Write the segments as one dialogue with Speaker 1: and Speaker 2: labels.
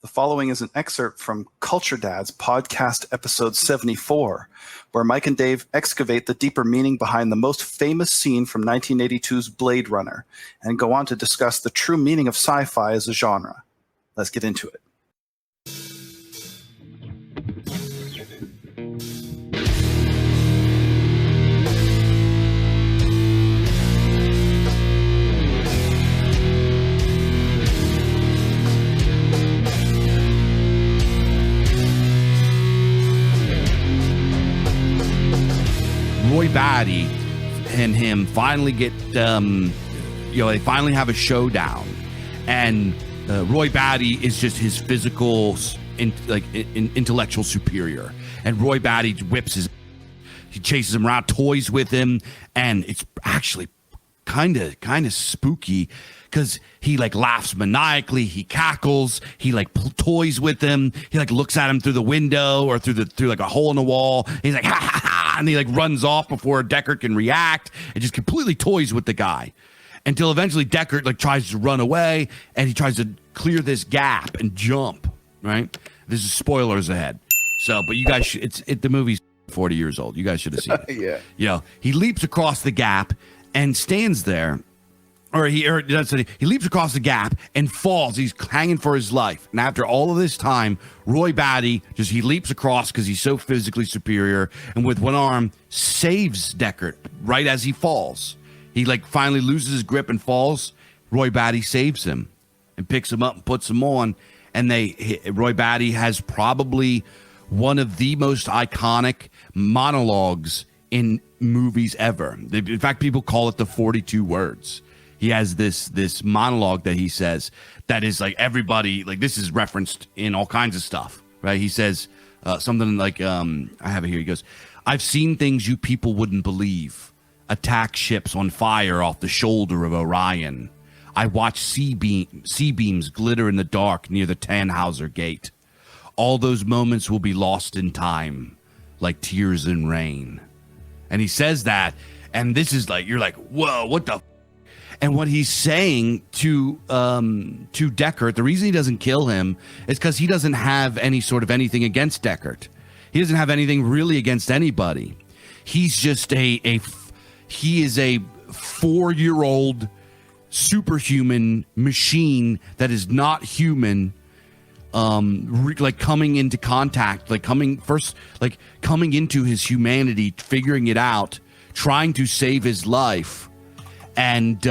Speaker 1: The following is an excerpt from Culture Dad's podcast episode 74, where Mike and Dave excavate the deeper meaning behind the most famous scene from 1982's Blade Runner and go on to discuss the true meaning of sci-fi as a genre. Let's get into it.
Speaker 2: Roy Batty and him finally get, they finally have a showdown, and Roy Batty is just his physical, intellectual superior, and Roy Batty he chases him around, toys with him, and it's actually kind of spooky because he laughs maniacally, he cackles, he toys with him, he looks at him through the window or through a hole in the wall. He's like, ha ha ha, and he runs off before Deckard can react and just completely toys with the guy until eventually Deckard tries to run away and he tries to clear this gap and jump. Right? This is spoilers ahead. So, but you guys, the movie's 40 years old. You guys should have seen it.
Speaker 1: Yeah.
Speaker 2: He leaps across the gap and stands there. He leaps across the gap and falls. He's hanging for his life. And after all of this time, Roy Batty he leaps across because he's so physically superior, and with one arm saves Deckard right as he falls. He finally loses his grip and falls. Roy Batty saves him and picks him up and puts him on. And Roy Batty has probably one of the most iconic monologues in movies ever. In fact, people call it the 42 words. He has this monologue that he says that is everybody, this is referenced in all kinds of stuff, right? He says something I have it here. He goes, "I've seen things you people wouldn't believe. Attack ships on fire off the shoulder of Orion. I watch sea beams glitter in the dark near the Tannhauser Gate. All those moments will be lost in time, like tears in rain." And he says that, and this is you're like, whoa, what the? And what he's saying to Deckard, the reason he doesn't kill him is because he doesn't have any sort of anything against Deckard. He doesn't have anything really against anybody. He's just he is a 4-year-old superhuman machine that is not human, coming into contact, coming into his humanity, figuring it out, trying to save his life. And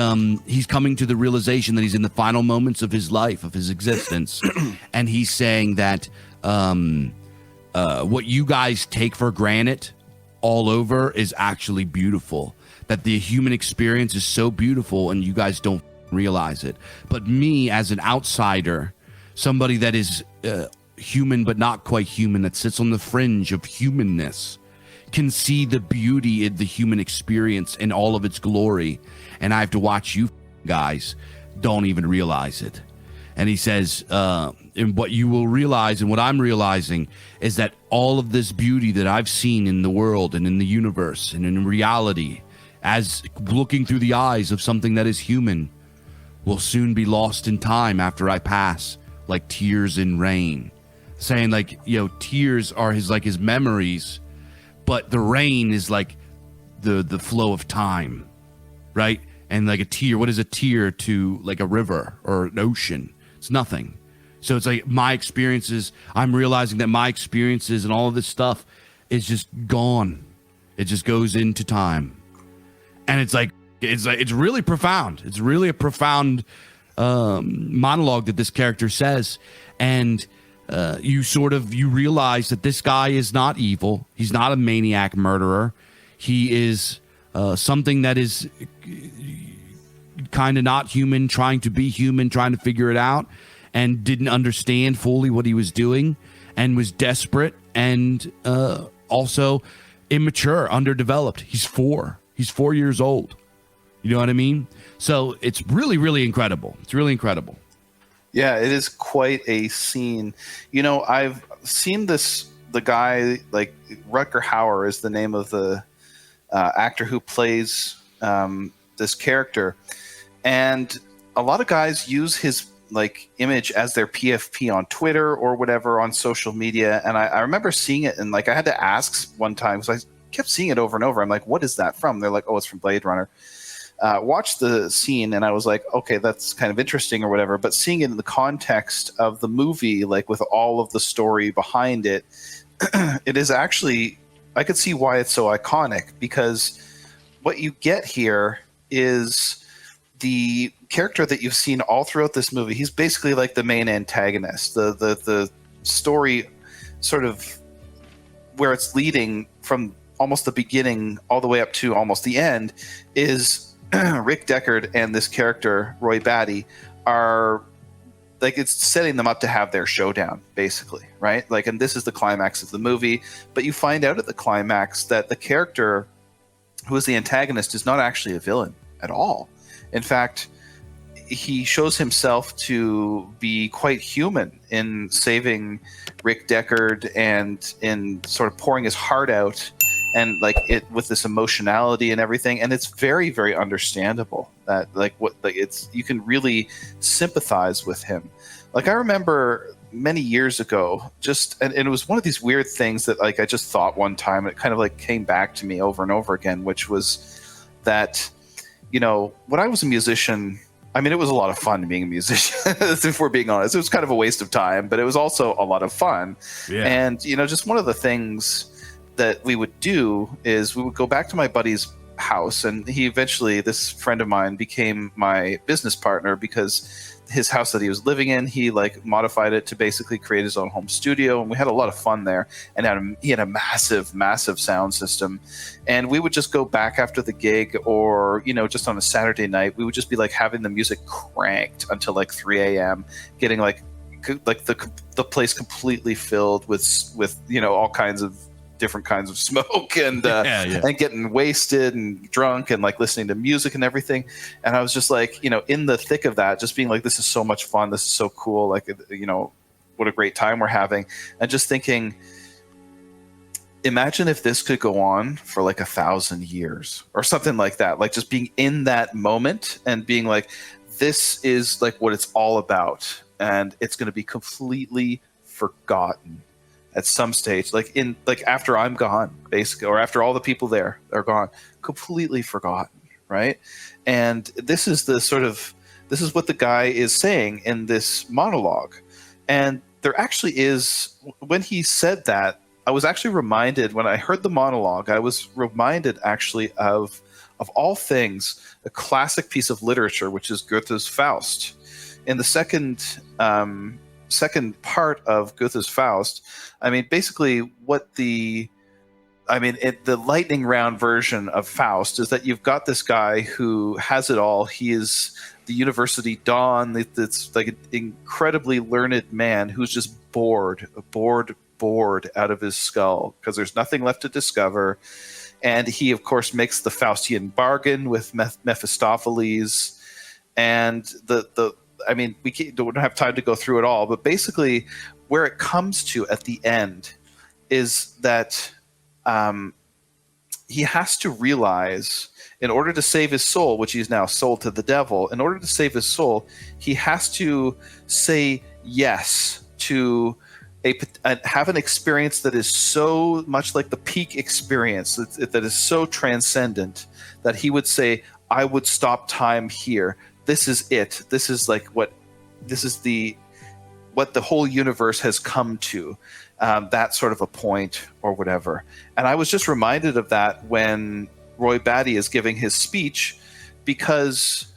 Speaker 2: he's coming to the realization that he's in the final moments of his life, of his existence. And he's saying that what you guys take for granted all over is actually beautiful. That the human experience is so beautiful and you guys don't realize it. But me, as an outsider, somebody that is human but not quite human, that sits on the fringe of humanness, can see the beauty in the human experience in all of its glory. And I have to watch you guys don't even realize it. And he says, and what you will realize and what I'm realizing is that all of this beauty that I've seen in the world and in the universe and in reality, as looking through the eyes of something that is human, will soon be lost in time after I pass, like tears in rain. Saying tears are his memories, but the rain is the flow of time, right? And a tear, what is a tear to a river or an ocean? It's nothing. So it's my experiences, I'm realizing that my experiences and all of this stuff is just gone. It just goes into time. And it's really profound. It's really a profound monologue that this character says. And you realize that this guy is not evil. He's not a maniac murderer. He is something that is kind of not human, trying to be human, trying to figure it out, and didn't understand fully what he was doing, and was desperate and also immature, underdeveloped. He's 4 years old. You know what I mean? So it's really, really incredible. It's really incredible.
Speaker 1: Yeah, it is quite a scene. I've seen the guy, Rutger Hauer is the name of the actor who plays this character. And a lot of guys use his like image as their PFP on Twitter or whatever on social media. And I remember seeing it, and like I had to ask one time because I kept seeing it over and over. I'm like, what is that from? They're like, oh, it's from Blade Runner. Watched the scene and I was like, okay, that's kind of interesting or whatever. But seeing it in the context of the movie, like with all of the story behind it, it is actually, I could see why it's so iconic, because what you get here is the character that you've seen all throughout this movie. He's basically like the main antagonist. The story sort of where it's leading from almost the beginning all the way up to almost the end is Rick Deckard and this character, Roy Batty, are like, it's setting them up to have their showdown, basically, right? Like, and this is the climax of the movie, but you find out at the climax that the character who is the antagonist is not actually a villain at all. In fact, he shows himself to be quite human in saving Rick Deckard and in sort of pouring his heart out, and like it with this emotionality and everything. And it's very, very understandable that like what, like it's, you can really sympathize with him. Like I remember many years ago, and it was one of these weird things that like I just thought one time, it kind of like came back to me over and over again, which was that, you know, when I was a musician, I mean, it was a lot of fun being a musician, if we're being honest. It was kind of a waste of time, but it was also a lot of fun. Yeah. And, you know, just one of the things that we would do is we would go back to my buddy's house, and he eventually, this friend of mine, became my business partner because his house that he was living in, he like modified it to basically create his own home studio, and we had a lot of fun there. And he had a massive sound system, and we would just go back after the gig, or you know, just on a Saturday night, we would just be like having the music cranked until like 3 a.m., getting like the place completely filled with you know, all kinds of different kinds of smoke and and getting wasted and drunk and like listening to music and everything. And I was just like, you know, in the thick of that, just being like, this is so much fun, this is so cool, like, you know, what a great time we're having. And just thinking, imagine if this could go on for like 1,000 years or something like that, like just being in that moment and being like, this is like what it's all about, and it's going to be completely forgotten at some stage, like in like after I'm gone, basically, or after all the people there are gone, completely forgotten, right? And this is what the guy is saying in this monologue. And there actually is, when he said that, I was actually reminded, when I heard the monologue, I was reminded actually of all things, a classic piece of literature, which is Goethe's Faust. In the second part of Goethe's Faust, I mean, basically the lightning round version of Faust is that you've got this guy who has it all. He is the university don. It's like an incredibly learned man who's just bored out of his skull because there's nothing left to discover. And he, of course, makes the Faustian bargain with Mephistopheles. And we don't have time to go through it all, but basically where it comes to at the end is that he has to realize, in order to save his soul, which he's now sold to the devil, in order to save his soul, he has to say yes to have an experience that is so much like the peak experience, that is so transcendent, that he would say, I would stop time here. This is it. This is like what the whole universe has come to, that sort of a point or whatever. And I was just reminded of that when Roy Batty is giving his speech, because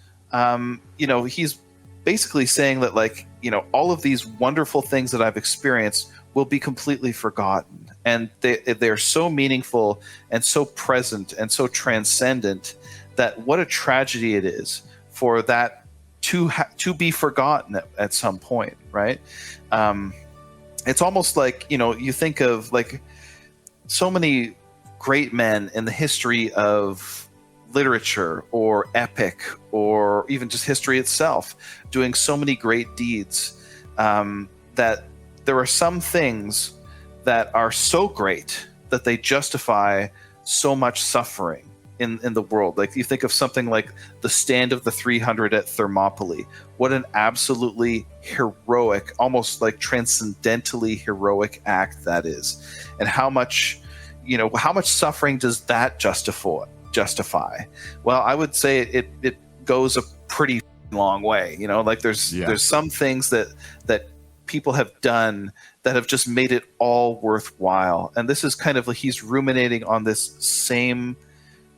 Speaker 1: he's basically saying that, like, you know, all of these wonderful things that I've experienced will be completely forgotten, and they're so meaningful and so present and so transcendent that what a tragedy it is for that to be forgotten at some point, right? It's almost like, you know, you think of like so many great men in the history of literature or epic or even just history itself doing so many great deeds, that there are some things that are so great that they justify so much suffering. in the world. Like you think of something like the Stand of the 300 at Thermopylae. What an absolutely heroic, almost like transcendentally heroic act that is. And how much suffering does that justify? Well, I would say it goes a pretty long way. Like there's some things that people have done that have just made it all worthwhile. And this is kind of like he's ruminating on this same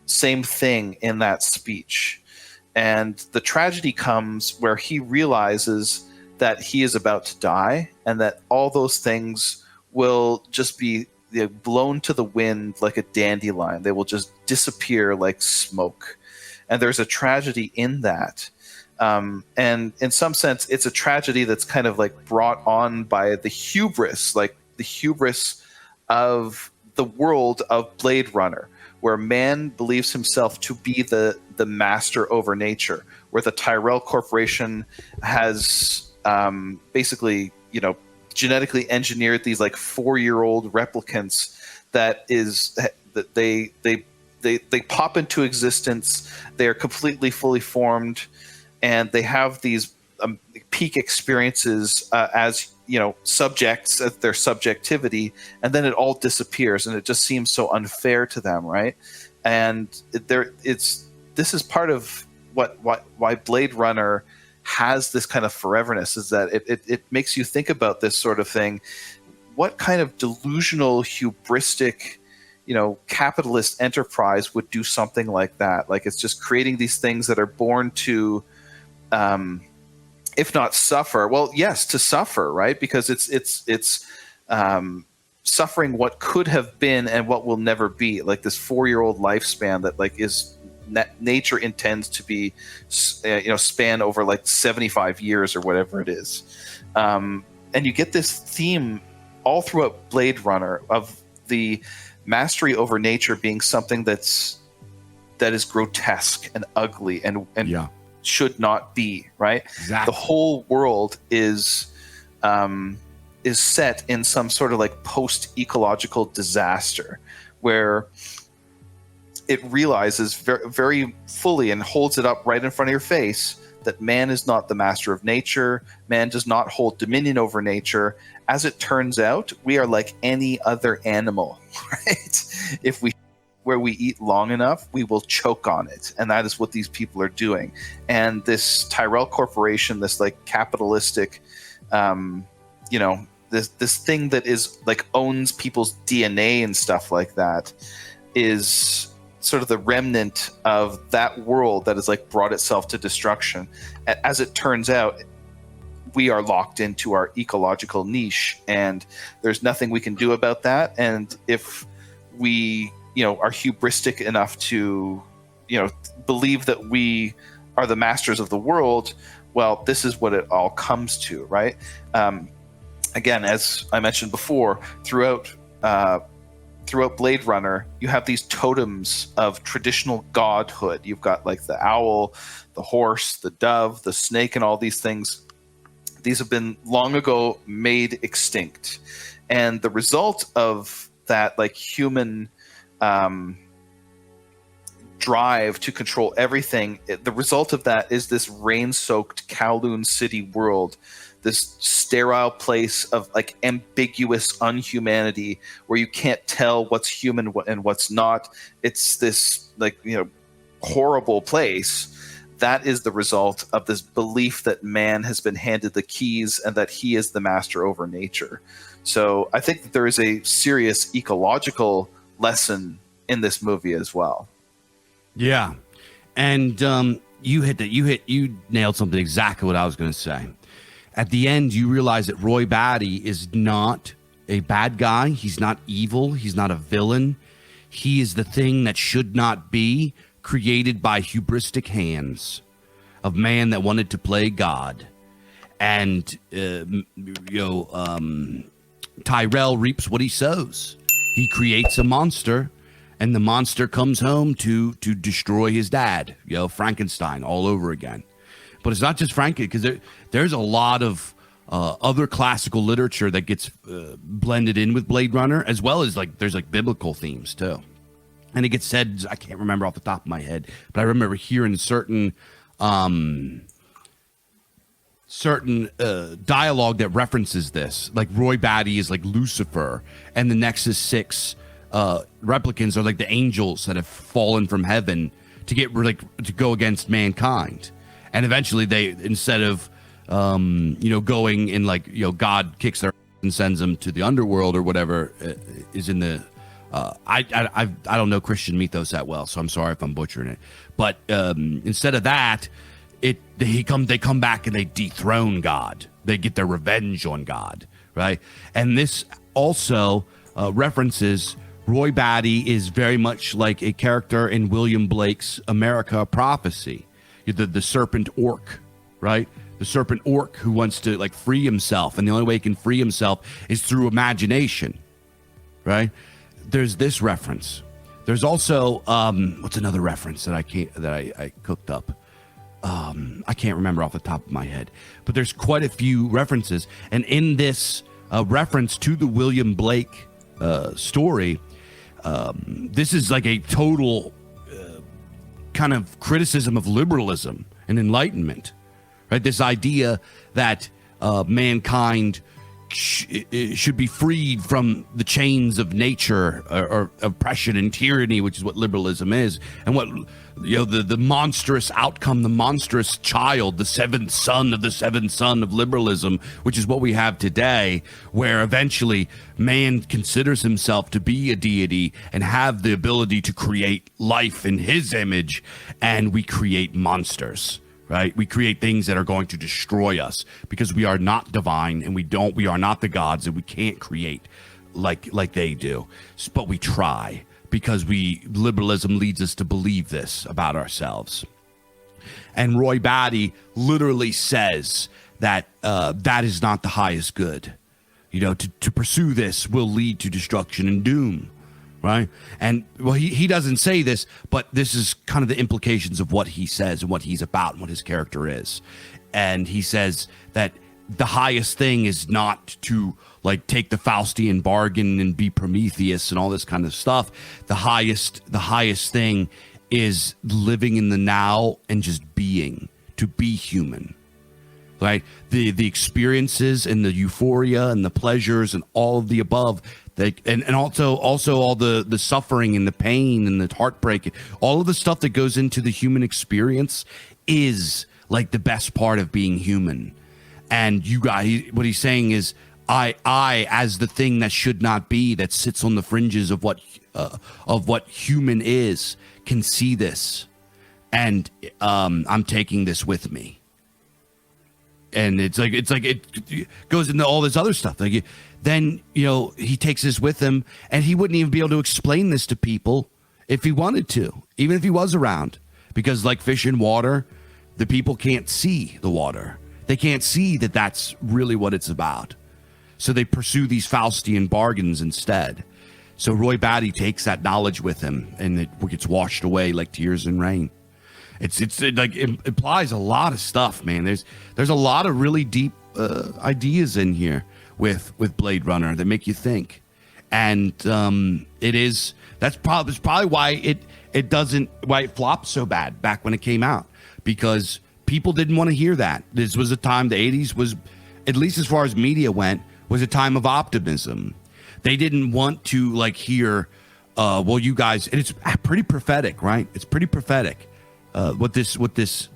Speaker 1: thing in that speech. And the tragedy comes where he realizes that he is about to die and that all those things will just be blown to the wind like a dandelion. They will just disappear like smoke. And there's a tragedy in that. And in some sense, it's a tragedy that's kind of like brought on by the hubris of the world of Blade Runner, where man believes himself to be the master over nature, where the Tyrell Corporation has basically, genetically engineered these like 4-year-old replicants that they pop into existence. They are completely fully formed, and they have these peak experiences as subjects of their subjectivity, and then it all disappears, and it just seems so unfair to them, right? And this is part of why Blade Runner has this kind of foreverness, is that it makes you think about this sort of thing. What kind of delusional, hubristic, capitalist enterprise would do something like that? Like, it's just creating these things that are born to, if not suffer, well, yes, to suffer, right? Because it's suffering what could have been and what will never be, like this 4-year-old lifespan that like is nature intends to be, span over like 75 years or whatever it is. And you get this theme all throughout Blade Runner of the mastery over nature being something that is grotesque and ugly and should not be, right?
Speaker 2: Exactly.
Speaker 1: The whole world is set in some sort of like post-ecological disaster where it realizes very, very fully and holds it up right in front of your face that man is not the master of nature. Man does not hold dominion over nature. As it turns out, we are like any other animal, right? Where we eat long enough, we will choke on it. And that is what these people are doing. And this Tyrell Corporation, this like capitalistic, this thing that is like owns people's DNA and stuff like that, is sort of the remnant of that world that has like brought itself to destruction. As it turns out, we are locked into our ecological niche, and there's nothing we can do about that. And if we are hubristic enough to believe that we are the masters of the world, well, this is what it all comes to, right? Again, as I mentioned before, throughout Blade Runner, you have these totems of traditional godhood. You've got like the owl, the horse, the dove, the snake, and all these things. These have been long ago made extinct. And the result of that like human drive to control everything, the result of that is this rain-soaked Kowloon City world, this sterile place of like ambiguous unhumanity where you can't tell what's human and what's not. It's this like horrible place. That is the result of this belief that man has been handed the keys and that he is the master over nature. So I think that there is a serious ecological lesson in this movie as well.
Speaker 2: Yeah. And you nailed something exactly what I was going to say. At the end, you realize that Roy Batty is not a bad guy. He's not evil. He's not a villain. He is the thing that should not be, created by hubristic hands of man that wanted to play God. And, Tyrell reaps what he sows. He creates a monster, and the monster comes home to destroy his dad, Frankenstein all over again. But it's not just Frankenstein, because there's a lot of other classical literature that gets blended in with Blade Runner, as well as like there's like biblical themes too. And it gets said, I can't remember off the top of my head, but I remember hearing certain dialogue that references this. Like Roy Batty is like Lucifer, and the Nexus 6 replicants are like the angels that have fallen from heaven to go against mankind. And eventually they, instead of going in God kicks their and sends them to the underworld or whatever is in the I don't know Christian mythos that well, so I'm sorry if I'm butchering it. But instead of that, they come back and they dethrone God. They get their revenge on God, right? And this also references Roy Batty is very much like a character in William Blake's America Prophecy, the serpent orc, right? The serpent orc who wants to free himself, and the only way he can free himself is through imagination, right? There's this reference. There's also what's another reference that I cooked up? I can't remember off the top of my head, but there's quite a few references, and in this reference to the William Blake story, this is like a total kind of criticism of liberalism and enlightenment. Right, this idea that mankind should be freed from the chains of nature or oppression and tyranny, which is what liberalism is, and what the monstrous outcome, the monstrous child, the seventh son of liberalism, which is what we have today, where eventually man considers himself to be a deity and have the ability to create life in his image, and we create monsters. Right? We create things that are going to destroy us because we are not divine, and we are not the gods, and we can't create like they do. But we try because liberalism leads us to believe this about ourselves. And Roy Batty literally says that that is not the highest good. To pursue this will lead to destruction and doom. Right. And well, he doesn't say this, but this is kind of the implications of what he says and what he's about and what his character is. And he says that the highest thing is not to take the Faustian bargain and be Prometheus and all this kind of stuff. The highest thing is living in the now and just being, to be human. Right. The experiences and the euphoria and the pleasures and all of the above. And also all the suffering and the pain and the heartbreak, all of the stuff that goes into the human experience is the best part of being human. And you guys, what he's saying is, I as the thing that should not be, that sits on the fringes of what human is, can see this, and I'm taking this with me. And it goes into all this other stuff. Then, he takes this with him, and he wouldn't even be able to explain this to people if he wanted to, even if he was around. Because like fish in water, the people can't see the water. They can't see that that's really what it's about. So they pursue these Faustian bargains instead. So Roy Batty takes that knowledge with him, and it gets washed away like tears in rain. It implies a lot of stuff, man. There's a lot of really deep ideas in here with Blade Runner that make you think, and that's probably why it flopped so bad back when it came out, because people didn't want to hear that. This was a time, the 80s was, at least as far as media went, was a time of optimism. They didn't want to hear, well, you guys, and it's pretty prophetic, right? It's pretty prophetic what this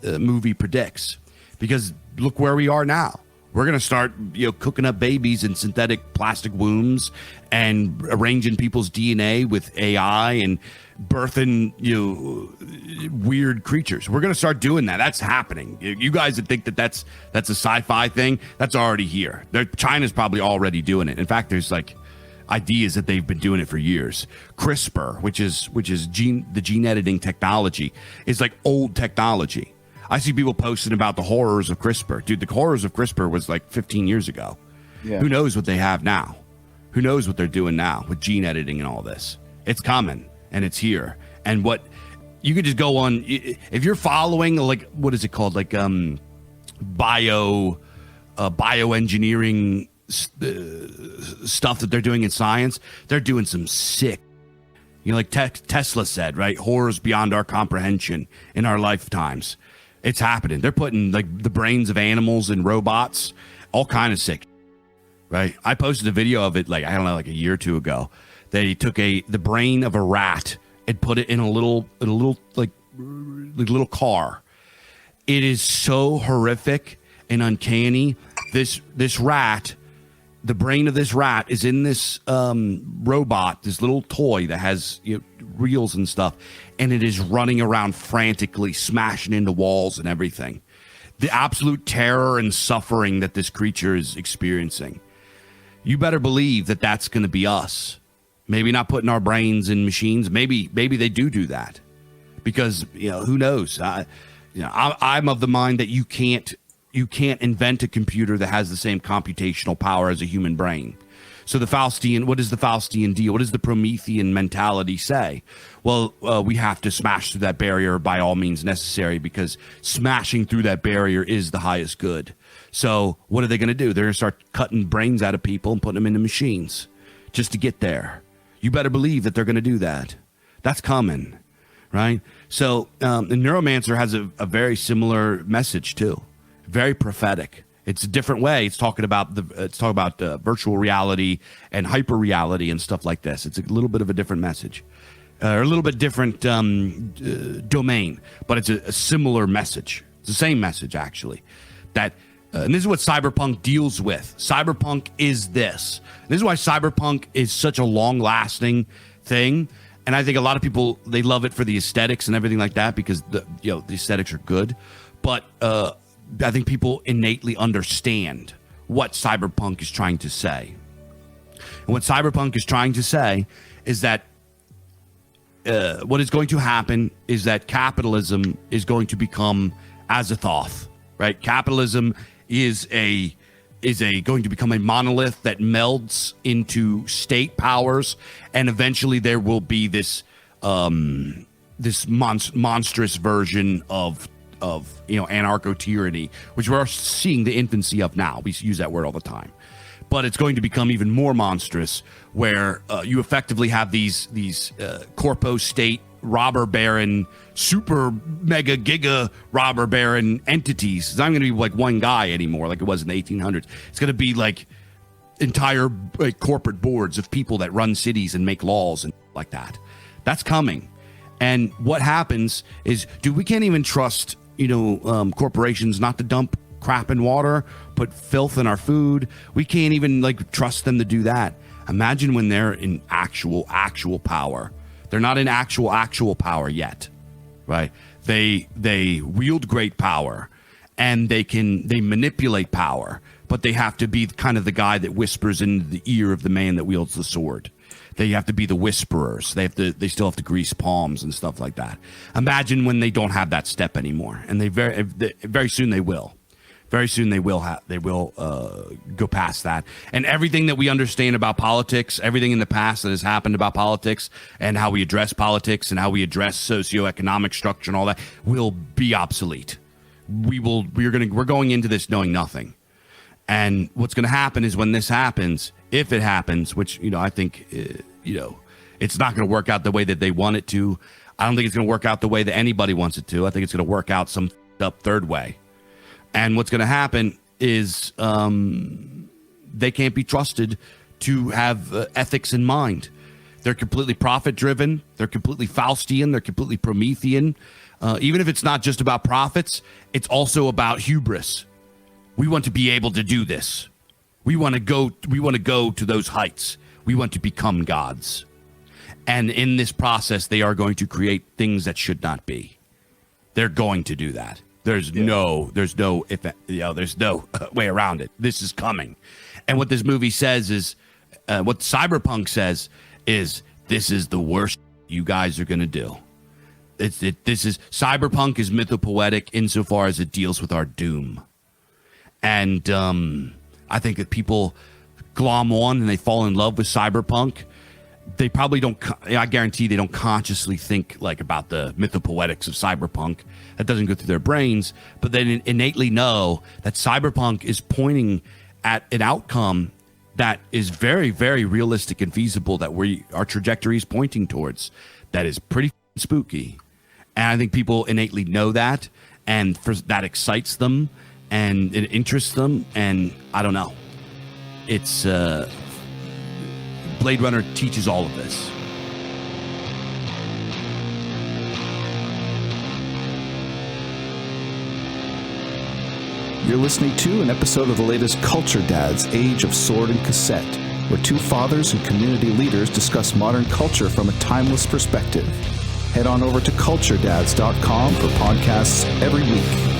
Speaker 2: movie predicts, because look where we are now. We're going to start, cooking up babies in synthetic plastic wombs and arranging people's DNA with AI and birthing, weird creatures. We're going to start doing that. That's happening. You guys that think that's a sci-fi thing, that's already here. China's probably already doing it. In fact, there's ideas that they've been doing it for years. CRISPR, which is the gene editing technology, is old technology. I see people posting about the horrors of CRISPR. Dude, the horrors of CRISPR was 15 years ago. Yeah. Who knows what they have now? Who knows what they're doing now with gene editing and all this? It's coming, and it's here. And what you could just go on, if you're following, what is it called? Bioengineering stuff that they're doing in science, they're doing some sick You know, like Tesla said, right? Horrors beyond our comprehension in our lifetimes. It's happening. They're putting like the brains of animals and robots, all kind of sick, right? I posted a video of it like, I don't know, like a year or two ago. They took the brain of a rat and put it in a little little car. It is so horrific and uncanny. This rat, the brain of this rat is in this robot, this little toy that has reels and stuff, and it is running around frantically, smashing into walls and everything. The absolute terror and suffering that this creature is experiencing. You better believe that that's going to be us. Maybe not putting our brains in machines. Maybe they do that, because who knows? I'm of the mind that you can't invent a computer that has the same computational power as a human brain. So what is the Faustian deal? What does the Promethean mentality say? Well, we have to smash through that barrier by all means necessary, because smashing through that barrier is the highest good. So what are they going to do? They're going to start cutting brains out of people and putting them into machines just to get there. You better believe that they're going to do that. That's coming, right? So the Neuromancer has a very similar message too. Very prophetic. It's a different way. It's talking about virtual reality and hyper reality and stuff like this. It's a little bit of a different message, or a little bit different domain, but it's a similar message. It's the same message actually. And this is what Cyberpunk deals with. Cyberpunk is this. This is why Cyberpunk is such a long-lasting thing. And I think a lot of people, they love it for the aesthetics and everything like that, because the aesthetics are good. But I think people innately understand what Cyberpunk is trying to say. And what Cyberpunk is trying to say is that what is going to happen is that capitalism is going to become Azathoth, right? Capitalism is going to become a monolith that melds into state powers, and eventually there will be this monstrous version of anarcho-tyranny, which we're seeing the infancy of now. We use that word all the time, but it's going to become even more monstrous, where you effectively have these corpo state robber baron, super mega giga robber baron entities. It's not going to be like one guy anymore like it was in the 1800s. It's going to be like entire corporate boards of people that run cities and make laws and like that. That's coming. And what happens is, we can't even trust corporations not to dump crap in water, put filth in our food. We can't even trust them to do that. Imagine when they're in actual power. They're not in actual power yet, right? They wield great power, and they manipulate power, but they have to be kind of the guy that whispers in the ear of the man that wields the sword. They have to be the whisperers. They still have to grease palms and stuff like that. Imagine when they don't have that step anymore, and very soon they will. Very soon they will go past that. And everything that we understand about politics, everything in the past that has happened about politics and how we address politics and how we address socioeconomic structure and all that, will be obsolete. We're going into this knowing nothing. And what's going to happen is, when this happens, if it happens, which I think it's not going to work out the way that they want it to. I don't think it's going to work out the way that anybody wants it to. I think it's going to work out some up third way. And what's going to happen is they can't be trusted to have ethics in mind. They're completely profit-driven. They're completely Faustian. They're completely Promethean. Even if it's not just about profits, it's also about hubris. We want to be able to do this. We want to go to those heights. We want to become gods. And in this process, they are going to create things that should not be. They're going to do that. There's no way around it. This is coming. And what this movie says is, what Cyberpunk says is, this is the worst you guys are going to do. Cyberpunk is mythopoetic insofar as it deals with our doom. And I think that people glom on and they fall in love with Cyberpunk. They probably don't. I guarantee they don't consciously think about the mythopoetics of Cyberpunk. That doesn't go through their brains, but they innately know that Cyberpunk is pointing at an outcome that is very, very realistic and feasible that our trajectory is pointing towards, that is pretty spooky. And I think people innately know that, and that excites them and it interests them. And I don't know. It's Blade Runner teaches all of this.
Speaker 1: You're listening to an episode of the latest Culture Dads, Age of Sword and Cassette, where two fathers and community leaders discuss modern culture from a timeless perspective. Head on over to culturedads.com for podcasts every week.